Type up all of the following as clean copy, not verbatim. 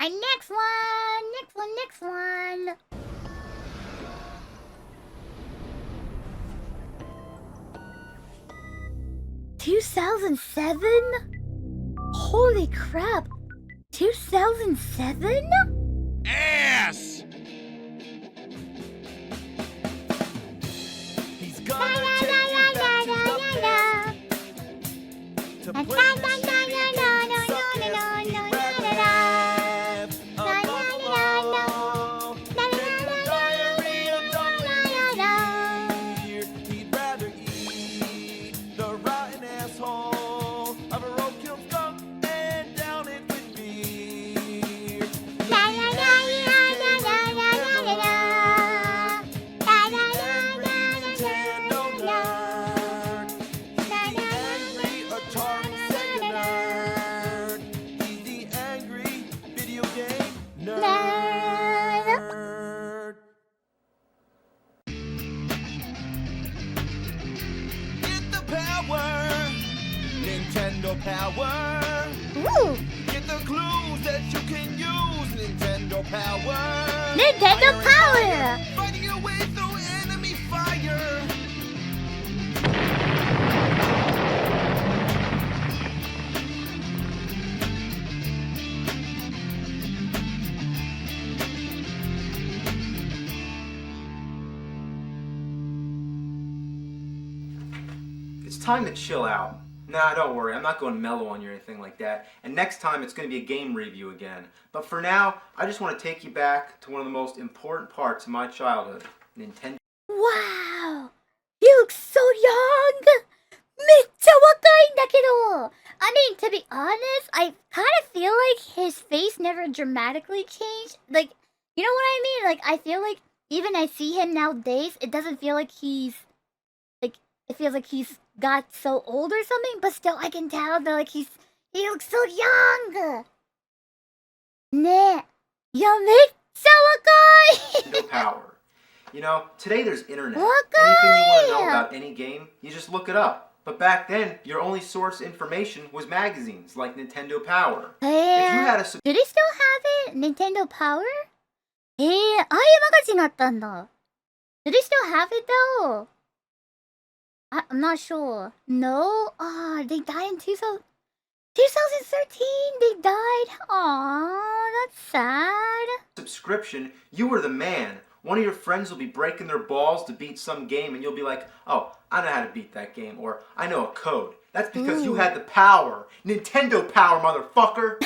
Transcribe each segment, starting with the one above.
Alright, next one. 2007? Holy crap. 2007? Ass! He's gonna take you back to the past to bring the shame and suck as he'd rather have a buffalo than the diarrhea of dumplings here. He'd rather eat the rotten asshole of a roadkill skunk and down it with beer. He's the angry video game nerd. Get the power, Nintendo power. Ooh, Get the clues that you can use, Nintendo power. Nintendo Power! Fighting your way through enemy fire. It's time to chill out. Nah, don't worry, I'm not going mellow on you or anything like that. And next time it's going to be a game review again. But for now, I just want to take you back to one of the most important parts of my childhood, Nintendo. Wow! He looks so young! めっちゃ若いんだけど! I mean, to be honest, I kind of feel like his face never dramatically changed. Like, you know what I mean? Like, I feel like even I see him nowadays, it doesn't feel like he's, like, it feels like he's got so old or something, but still I can tell that, like, he looks so young! ねえ。いや、めっちゃ若い! Nintendo Power. You know, today there's internet. Wakaya! Anything you want to know about any game, you just look it up. But back then, your only source of information was magazines like Nintendo Power. If you had a Do they still have it? Nintendo Power? ああいうマガジンがあったんだ. Do they still have it though? I'm not sure. No? Ah, they died in 2013. They died. Aw, that's sad. subscription, you were the man. One of your friends will be breaking their balls to beat some game and you'll be like, oh, I know how to beat that game, or I know a code. That's because you had the power. Nintendo Power, motherfucker!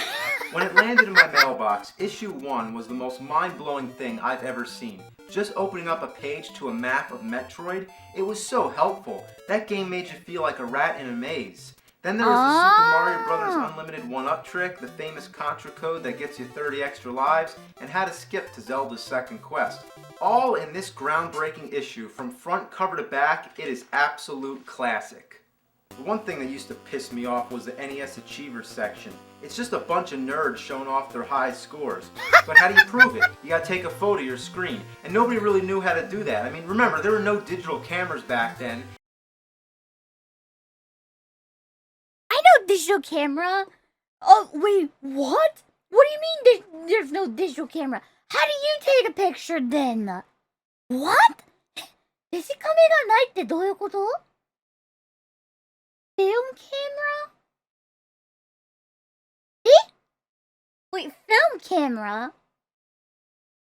When it landed in my mailbox, issue 1 was the most mind-blowing thing I've ever seen. Just opening up a page to a map of Metroid, it was so helpful. That game made you feel like a rat in a maze. Then there was the Super Mario Brothers Unlimited 1-Up trick, the famous Contra code that gets you 30 extra lives, and how to skip to Zelda's second quest. All in this groundbreaking issue, from front cover to back, it is absolute classic. The one thing that used to piss me off was the NES Achievers section. It's just a bunch of nerds showing off their high scores. But how do you prove it? You gotta take a photo of your screen. And nobody really knew how to do that. I mean, remember, there were no digital cameras back then. I know digital camera. Oh, wait, what? What do you mean there's no digital camera? How do you take a picture then? What? デジカメがないってどういうこと? Film camera? Wait, film camera?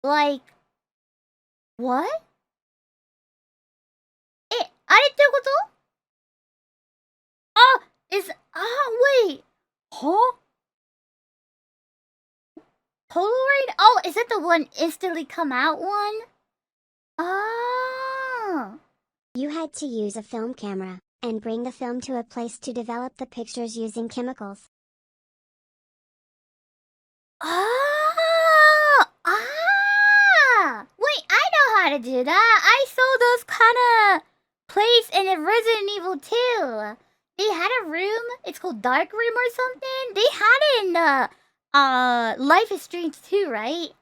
Like, what? あれってこと? Wait. Huh? Polaroid? Oh, is that the one instantly come out one? Oh. You had to use a film camera, and bring the film to a place to develop the pictures using chemicals. Wait, I know how to do that. I saw those kind of place in Resident Evil 2. They had a room. It's called Dark Room or something. They had it in Life is Strange 2, right?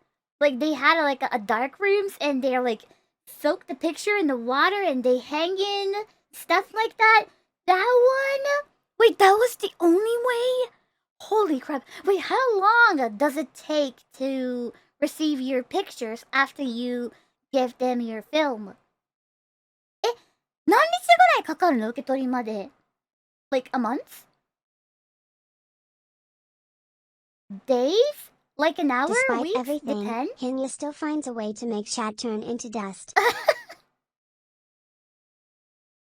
Like they had like a dark rooms and they're like soak the picture in the water and they hang in stuff like that. That one? Wait, that was the only way? Holy crap. Wait, how long does it take to receive your pictures after you give them your film? え、何日ぐらいかかるの受け取りまで Like a month? Days? Like an hour? Despite Weeks? everything, Depends. Henya still finds a way to make Chad turn into dust.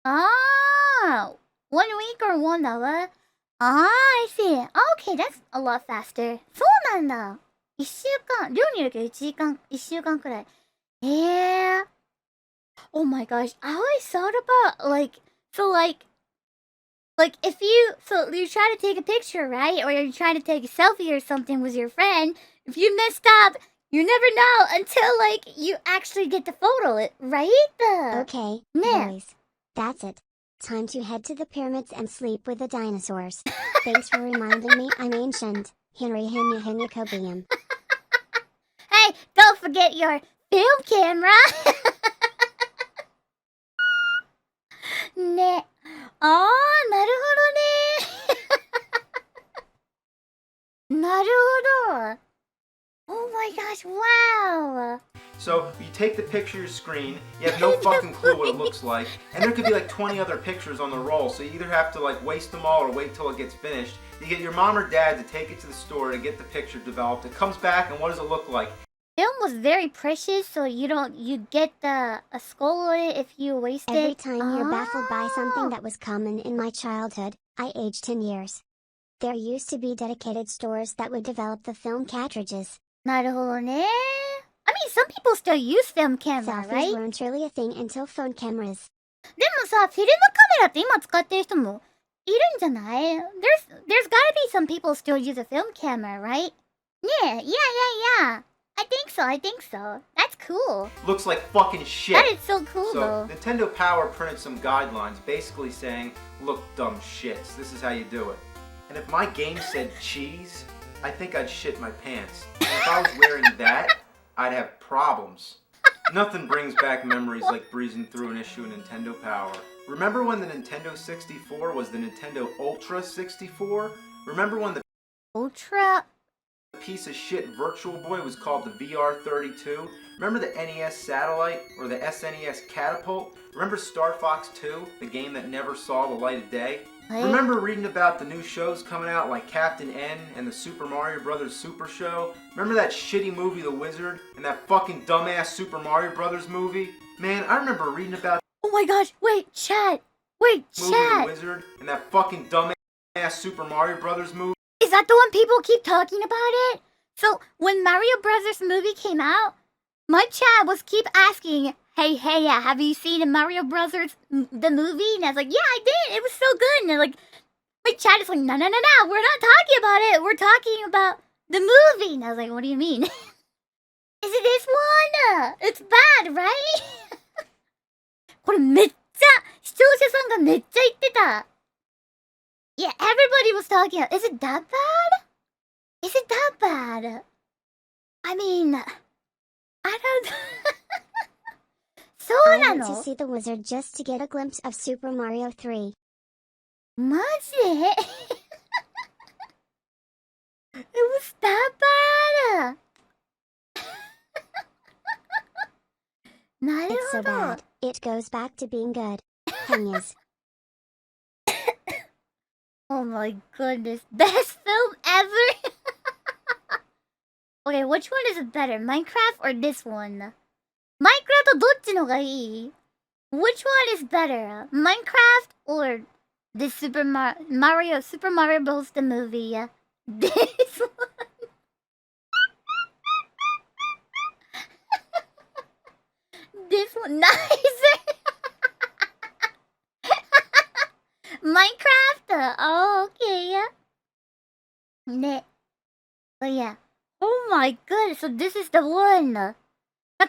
Ah, 1 week or 1 hour? Ah, I see. Okay, that's a lot faster. そうなんだ。1週間。寮にいるけど1時間、1週間くらい。Oh my gosh, I always thought about like if you try to take a picture, right? Or you're trying to take a selfie or something with your friend, if you messed up, you never know until like you actually get the photo, right? Okay, Yeah. boys. That's it. Time to head to the pyramids and sleep with the dinosaurs. Thanks for reminding me I'm ancient. Henry Henya Henya Kobium. Hey, don't forget your film camera. ね。あー、なるほどね。なるほど。Oh my gosh, wow. So you take the picture of your screen, you have no fucking clue what it looks like, and there could be like 20 other pictures on the roll, so you either have to like waste them all or wait till it gets finished. You get your mom or dad to take it to the store to get the picture developed. It comes back, and what does it look like? Film was very precious, so you get a skull on it if you waste it. Every time you're baffled by something that was common in my childhood, I aged 10 years. There used to be dedicated stores that would develop the film cartridges. なるほどね。I mean, some people still use film camera, Selfies right? weren't really a thing until phone cameras. でもさ、フィルムカメラって今使ってる人もいるんじゃない？There's gotta be some people still use a film camera, right? Yeah. I think so. That's cool. Looks like fucking shit. That is so cool, So though. Nintendo Power printed some guidelines basically saying, look dumb shits, this is how you do it. And if my game said cheese, I think I'd shit my pants. And if I was wearing that, I'd have problems. Nothing brings back memories like breezing through an issue of Nintendo Power. Remember when the Nintendo 64 was the Nintendo Ultra 64? Remember when the Ultra. piece of shit Virtual Boy was called the VR32? Remember the NES Satellite or the SNES Catapult? Remember Star Fox 2, the game that never saw the light of day? What? Remember reading about the new shows coming out like Captain N and the Super Mario Bros. Super Show? Remember that shitty movie The Wizard and that fucking dumbass Super Mario Bros. Movie? Man, I remember reading about Oh my gosh, wait, chat. movie The Wizard and that fucking dumbass Super Mario Bros. Movie. Is that the one people keep talking about it? So, when Mario Brothers movie came out, my chat was keep asking, hey, have you seen the Mario Brothers, the movie? And I was like, yeah, I did. It was so good. And they're like, my chat is like, no, we're not talking about it. We're talking about the movie. And I was like, what do you mean? Is it this one? It's bad, right? これめっちゃ、視聴者さんがめっちゃ言ってた。Yeah, everybody was talking. Is it that bad? Is it that bad? I mean, I don't. そう I な went の to see The Wizard just to get a glimpse of Super Mario 3. マジで It was that bad. なる It's ほ so ど。 bad, it goes back to being good. Henya's. Oh my goodness. Best film ever? Okay, which one is better? Minecraft or this one? Minecraft どっちのがいい? Which one is better? Minecraft or the Super Mario Bros. The movie? This one? This one nicer. Minecraft? Oh, okay. ね。Oh yeah. Oh my god, so this is the one.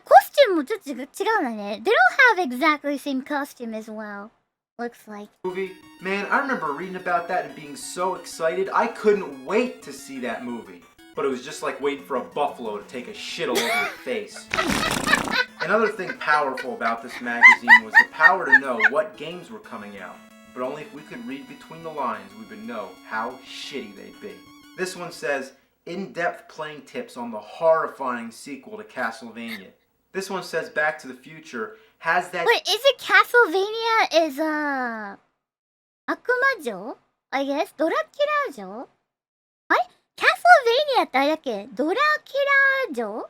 コスチュームもちょっと違うんだね。They don't have exactly the same costume as well. Looks like. Movie? Man, I remember reading about that and being so excited. I couldn't wait to see that movie. But it was just like waiting for a buffalo to take a shit all over your face. Another thing powerful about this magazine was the power to know what games were coming out. But only if we could read between the lines, we would know how shitty they'd be. This one says, in-depth playing tips on the horrifying sequel to Castlevania. This one says Back to the Future has that... Wait, is it Castlevania is, 悪魔城 I guess? ドラキュラ城あれ Castlevania ってあれだっけドラキュラ城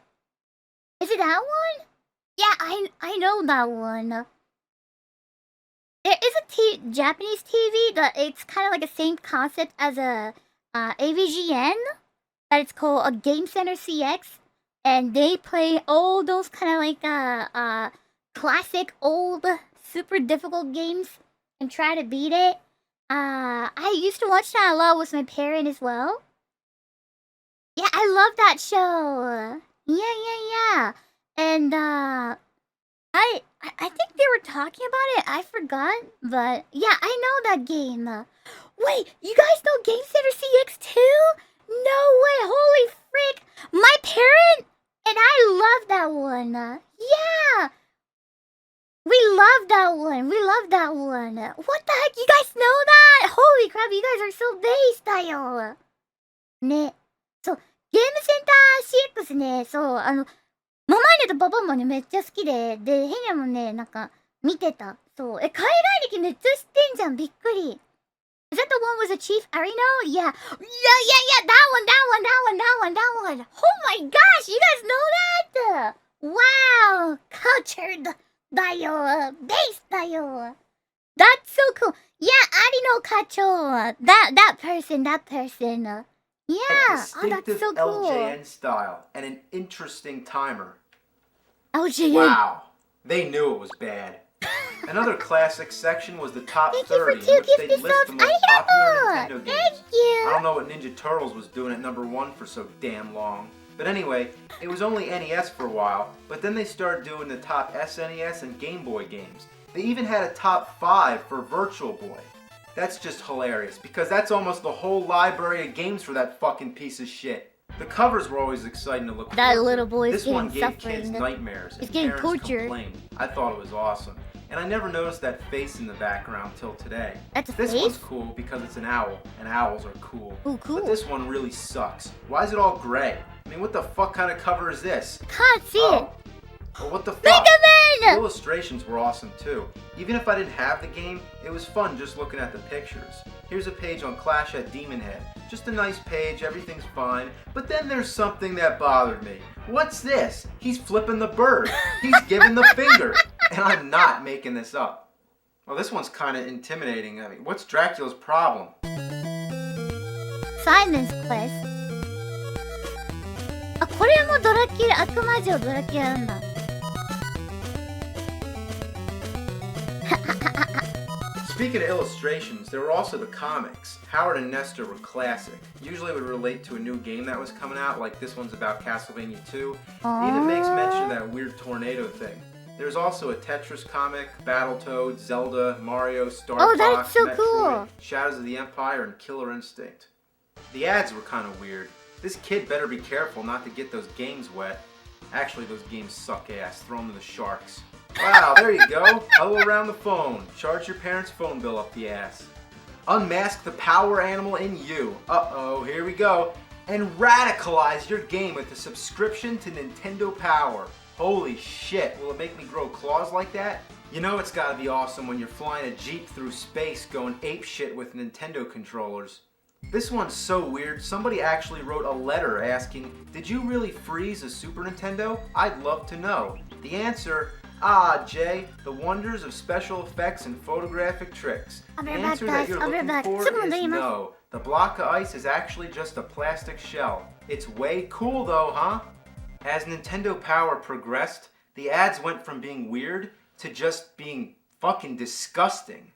Is it that one? Yeah, I know that one. There is a Japanese TV that it's kind of like the same concept as a AVGN. That it's called a Game Center CX. And they play all those kind of like classic old super difficult games and try to beat it. I used to watch that a lot with my parent as well. Yeah, I love that show. Yeah. And I think they were talking about it. I forgot, but yeah, I know that game. Wait, you guys know Game Center CX too? No way! Holy frick! My parent and I love that one. Yeah, we love that one. What the heck? You guys know that? Holy crap! You guys are so based, だよ。ね、そう、ゲームセンター CX ね、そう、ママネとパパもね、めっちゃ好きで、で、ヘニャもね、なんか、見てた。そう。海外歴めっちゃ知ってんじゃん。びっくり。Is that the one with the Chief Arino? Yeah. That one. Oh my gosh, you guys know that? Wow. Cultured だよ。Based だよ。That's so cool. Yeah, Arino Kacho. That person. Yeah, oh, that's so cool. LJN style and an interesting timer. LJN. Wow, they knew it was bad. Another classic section was the top Thank you 30, for in which 2 they gifted list the subs. most popular Arigato. Nintendo games. Thank you. I don't know what Ninja Turtles was doing at #1 for so damn long. But anyway, it was only NES for a while, but then they started doing the top SNES and Game Boy games. They even had a top 5 for Virtual Boy. That's just hilarious, because that's almost the whole library of games for that fucking piece of shit. The covers were always exciting to look That forward to. little boy is This one getting gave kids suffering. nightmares, He's and getting parents tortured. complained. I thought it was awesome. And I never noticed that face in the background till today. That's a This face? one's cool because it's an owl, and owls are cool. Ooh, cool. But this one really sucks. Why is it all gray? I mean, what the fuck kind of cover is this? Can't see it. Well, what the fuck? Mega The Man! illustrations were awesome too. Even if I didn't have the game, it was fun just looking at the pictures. Here's a page on Clash at Demon Head. Just a nice page, everything's fine. But then there's something that bothered me. What's this? He's flipping the bird. He's giving the finger. And I'm not making this up. Well, this one's kind of intimidating. I mean, what's Dracula's problem? Simon's Quest. あ、これもドラキュラ、悪魔城ドラキュラなんだ。Speaking of illustrations, there were also the comics. Howard and Nestor were classic. Usually would relate to a new game that was coming out, like this one's about Castlevania 2. It even makes mention of that weird tornado thing. There's also a Tetris comic, Battletoads, Zelda, Mario, Star Fox, that's so Metroid, cool. Shadows of the Empire, and Killer Instinct. The ads were kind of weird. This kid better be careful not to get those games wet. Actually, those games suck ass. Throw them to the sharks. Wow, there you go. Hello around the phone. Charge your parents' phone bill up the ass. Unmask the power animal in you. Uh-oh, here we go. And radicalize your game with a subscription to Nintendo Power. Holy shit, will it make me grow claws like that? You know it's gotta be awesome when you're flying a Jeep through space going apeshit with Nintendo controllers. This one's so weird, somebody actually wrote a letter asking, did you really freeze a Super Nintendo? I'd love to know. The answer, Jay, the wonders of special effects and photographic tricks. The answer that you're looking for is no. The block of ice is actually just a plastic shell. It's way cool though, huh? As Nintendo Power progressed, the ads went from being weird to just being fucking disgusting.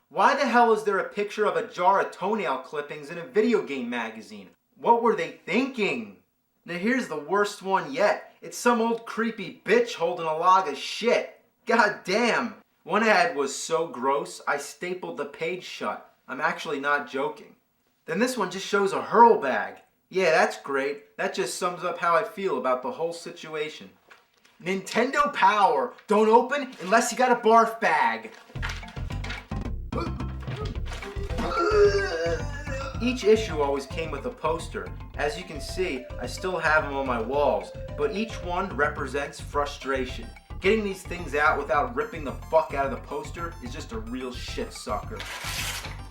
Why the hell is there a picture of a jar of toenail clippings in a video game magazine? What were they thinking? Now here's the worst one yet. It's some old creepy bitch holding a log of shit. God damn. One ad was so gross, I stapled the page shut. I'm actually not joking. Then this one just shows a hurl bag. Yeah, that's great. That just sums up how I feel about the whole situation. Nintendo Power. Don't open unless you got a barf bag. Each issue always came with a poster. As you can see, I still have them on my walls, but each one represents frustration. Getting these things out without ripping the fuck out of the poster is just a real shit sucker.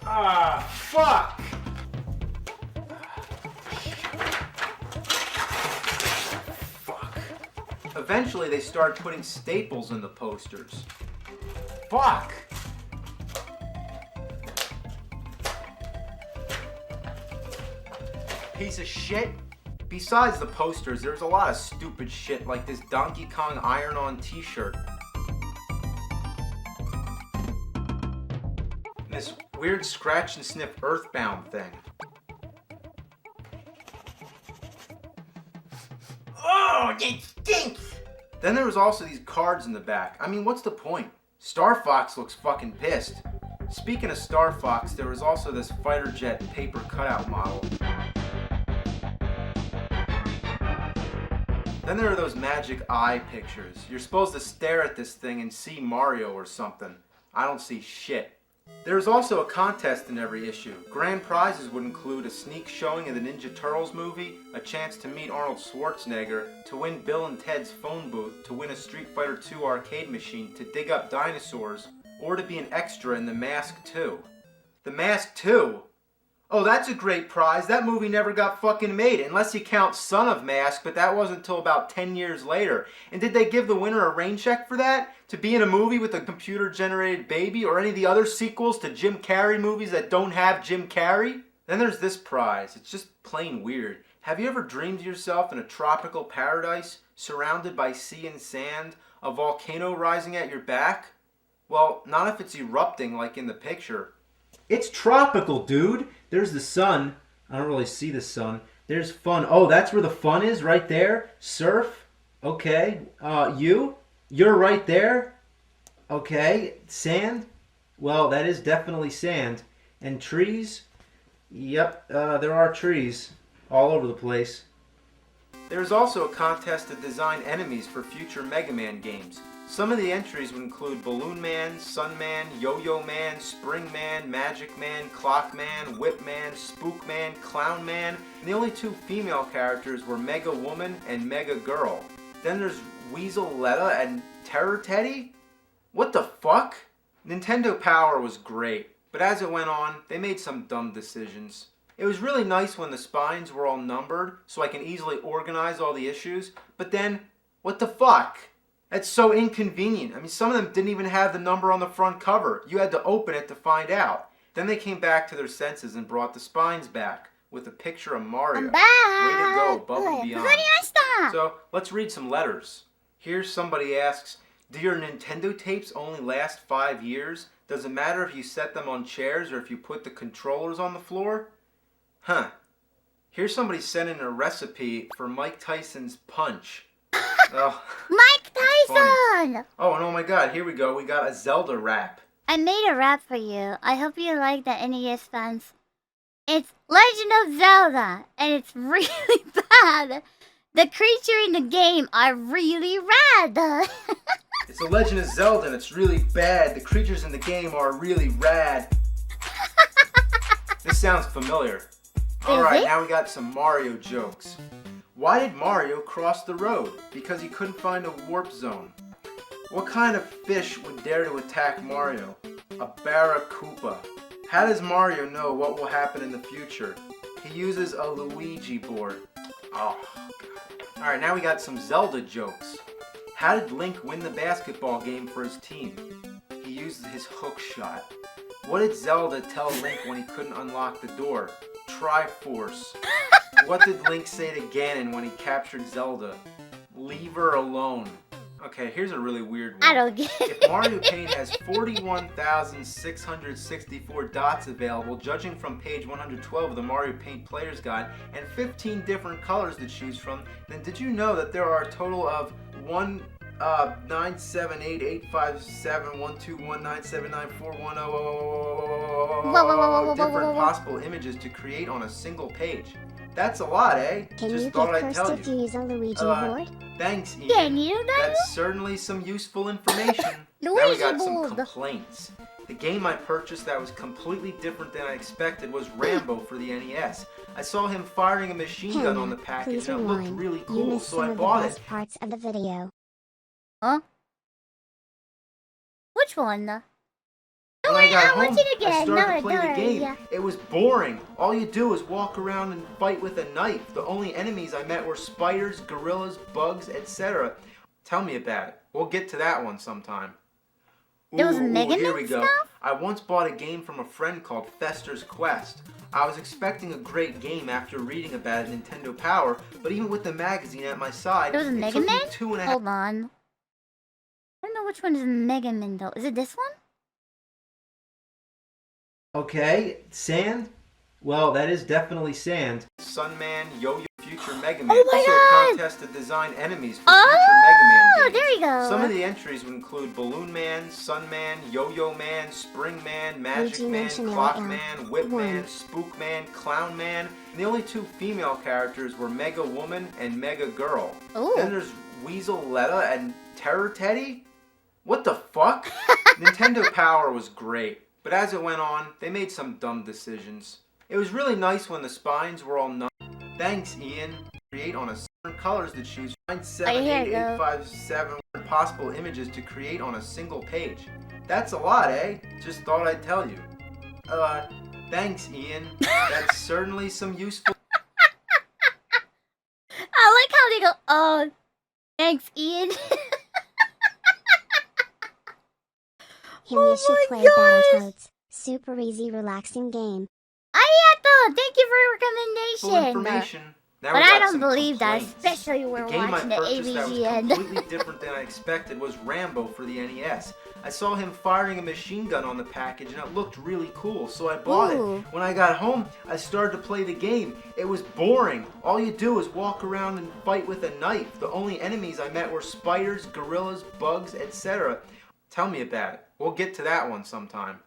Ah, fuck! Fuck. Eventually they started putting staples in the posters. Fuck! Piece of shit. Besides the posters, there's a lot of stupid shit like this Donkey Kong iron-on t-shirt. And this weird scratch and sniff Earthbound thing. Oh, it stinks! Then there was also these cards in the back. I mean, what's the point? Star Fox looks fucking pissed. Speaking of Star Fox, there was also this fighter jet paper cutout model. Then there are those magic eye pictures. You're supposed to stare at this thing and see Mario or something. I don't see shit. There's also a contest in every issue. Grand prizes would include a sneak showing of the Ninja Turtles movie, a chance to meet Arnold Schwarzenegger, to win Bill and Ted's phone booth, to win a Street Fighter II arcade machine, to dig up dinosaurs, or to be an extra in The Mask 2. The Mask 2? Oh, that's a great prize. That movie never got fucking made, unless you count Son of Mask, but that wasn't until about 10 years later. And did they give the winner a rain check for that? To be in a movie with a computer-generated baby, or any of the other sequels to Jim Carrey movies that don't have Jim Carrey? Then there's this prize. It's just plain weird. Have you ever dreamed yourself in a tropical paradise, surrounded by sea and sand, a volcano rising at your back? Well, not if it's erupting like in the picture. It's tropical, dude! There's the sun. I don't really see the sun. There's fun. Oh, that's where the fun is, right there? Surf? Okay. You're right there? Okay. Sand? Well, that is definitely sand. And trees? Yep, there are trees all over the place. There's also a contest to design enemies for future Mega Man games. Some of the entries would include Balloon Man, Sun Man, Yo-Yo Man, Spring Man, Magic Man, Clock Man, Whip Man, Spook Man, Clown Man, and the only two female characters were Mega Woman and Mega Girl. Then there's Weasel-Letta and Terror Teddy? What the fuck? Nintendo Power was great, but as it went on, they made some dumb decisions. It was really nice when the spines were all numbered, so I can easily organize all the issues, but then, what the fuck? That's so inconvenient. I mean, some of them didn't even have the number on the front cover. You had to open it to find out. Then they came back to their senses and brought the spines back with a picture of Mario. I'm back. Way to go, above and beyond. わかりました. So, let's read some letters. Here somebody asks, do your Nintendo tapes only last 5 years? Does it matter if you set them on chairs or if you put the controllers on the floor? Huh. Here's somebody sending a recipe for Mike Tyson's punch. Oh, Mike Tyson! oh, and oh my god, here we go. We got a Zelda rap. I made a rap for you. I hope you like the NES fans. It's Legend of Zelda, and it's really bad. The creatures in the game are really rad. It's a Legend of Zelda, and it's really bad. The creatures in the game are really rad. This sounds familiar. Alright, now we got some Mario jokes. Why did Mario cross the road? Because he couldn't find a warp zone. What kind of fish would dare to attack Mario? A barracuda. How does Mario know what will happen in the future? He uses a Luigi board. Oh, God. Alright, now we got some Zelda jokes. How did Link win the basketball game for his team? He used his hook shot. What did Zelda tell Link when he couldn't unlock the door? Triforce. What did Link say to Ganon when he captured Zelda? Leave her alone. Okay, here's a really weird one. I don't get it. If Mario Paint has 41,664 dots available, judging from page 112 of the Mario Paint Player's Guide, and 15 different colors to choose from, then did you know that there are a total of 978857121979410 different possible images to create on a single page? That's a lot, eh? Can Just you thought get I'd cursed tell if you. you use a Luigi board? Thanks, Ian. Can you know? That's certainly some useful information. Now we Luigi got some board. complaints. The game I purchased that was completely different than I expected was Rambo for the NES. I saw him firing a machine gun on the Henya, package please and it looked rewind. really You cool, missed so some I of the bought it. best parts of the video. Huh? Which one? Don't When worry, I got I'll watch home, it again. I started to Don't play the worry, game. yeah. It was boring. All you do is walk around and fight with a knife. The only enemies I met were spiders, gorillas, bugs, etc. Tell me about it. We'll get to that one sometime. There was Mega here Man we go. stuff? I once bought a game from a friend called Fester's Quest. I was expecting a great game after reading about it at Nintendo Power, but even with the magazine at my side, There was a it Mega took me Man? 2.5 Hold on. I don't know which one is Mega Man though. Is it this one? Okay, sand? Well, that is definitely sand. Sunman, Yo-Yo, Future Mega Man. Oh my Also God! a contest to design enemies for future Mega Man games. There you go. Some of the entries would include Balloon Man, Sunman, Yo-Yo Man, Spring Man, Magic Luigi Man, mentioned Clock earlier. Man, Whip Man, One. Spook Man, Clown Man. And the only two female characters were Mega Woman and Mega Girl. Ooh. Then there's Weasel Letta and Terror Teddy? What the fuck? Nintendo Power was great, but as it went on, they made some dumb decisions. It was really nice when the spines were all numb. Thanks, Ian. Create on a certain colors to choose. Find 7, here 8, you go. 8, 5, 7 possible images to create on a single page. That's a lot, eh? Just thought I'd tell you. Thanks, Ian. That's certainly some useful... I like how they go, oh, thanks, Ian. Henya should my play gosh. Battletoads. Super easy, relaxing game. Arigato! Thank you for Full your recommendation. information. Now But we I got don't some believe that, complaints. especially when The we're game I watching the purchased that was AVGN. completely different than I expected was Rambo for the NES. I saw him firing a machine gun on the package and it looked really cool, so I bought Ooh. it. When I got home, I started to play the game. It was boring. All you do is walk around and fight with a knife. The only enemies I met were spiders, gorillas, bugs, etc. Tell me about it. We'll get to that one sometime.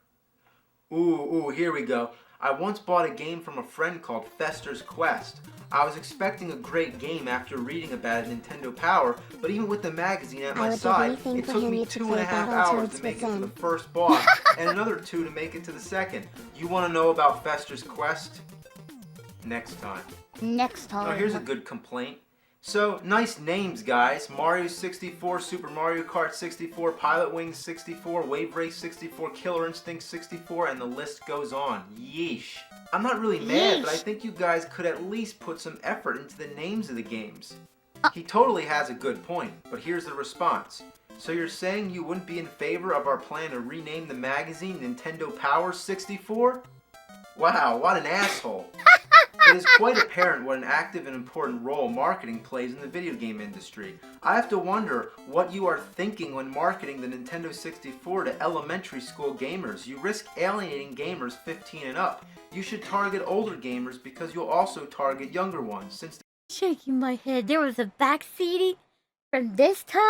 Here we go. I once bought a game from a friend called Fester's Quest. I was expecting a great game after reading about it at Nintendo Power, but even with the magazine at I my would give side, anything it for took me Henya to 2.5 play hours to Battletoads make with it to the Zen. first boss, and another 2 to make it to the second. You want to know about Fester's Quest? Next time. Next time. Now here's a good complaint. So, nice names, guys. Mario 64, Super Mario Kart 64, Pilot Wings 64, Wave Race 64, Killer Instinct 64, and the list goes on. Yeesh. I'm not really mad, but I Yeesh. think you guys could at least put some effort into the names of the games. He totally has a good point, but here's the response. So you're saying you wouldn't be in favor of our plan to rename the magazine Nintendo Power 64? Wow, what an asshole. It is quite apparent what an active and important role marketing plays in the video game industry. I have to wonder what you are thinking when marketing the Nintendo 64 to elementary school gamers. You risk alienating gamers 15 and up. You should target older gamers because you'll also target younger ones, since Shaking my head. There was a backseating from this time.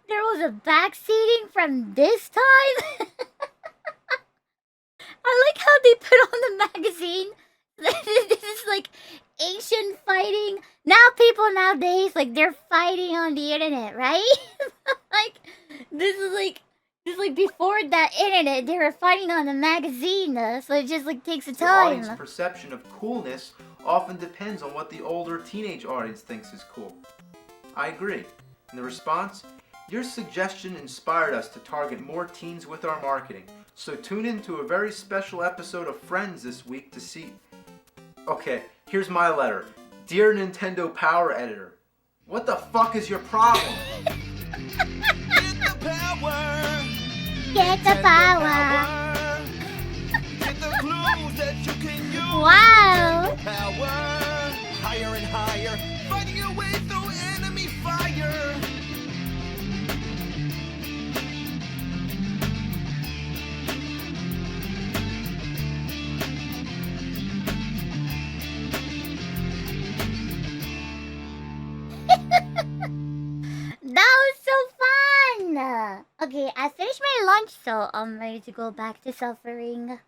There was a backseating from this time. I like how they put on the magazine. This is like ancient fighting. Now people nowadays, like, they're fighting on the internet, right? This is like before that internet, they were fighting on the magazine, so it just like takes a the audience time. perception of coolness often depends on what the older teenage audience thinks is cool. I agree. And the response? Your suggestion inspired us to target more teens with our marketing. So tune in to a very special episode of Friends this week to see... Okay, here's my letter. Dear Nintendo Power Editor, what the fuck is your problem? Get the power. Get the power. Get the clues that you can use. Wow. Power. Higher and higher. Fighting your way through enemy fire. That was so fun. Okay, I finished my lunch, so I'm ready to go back to suffering.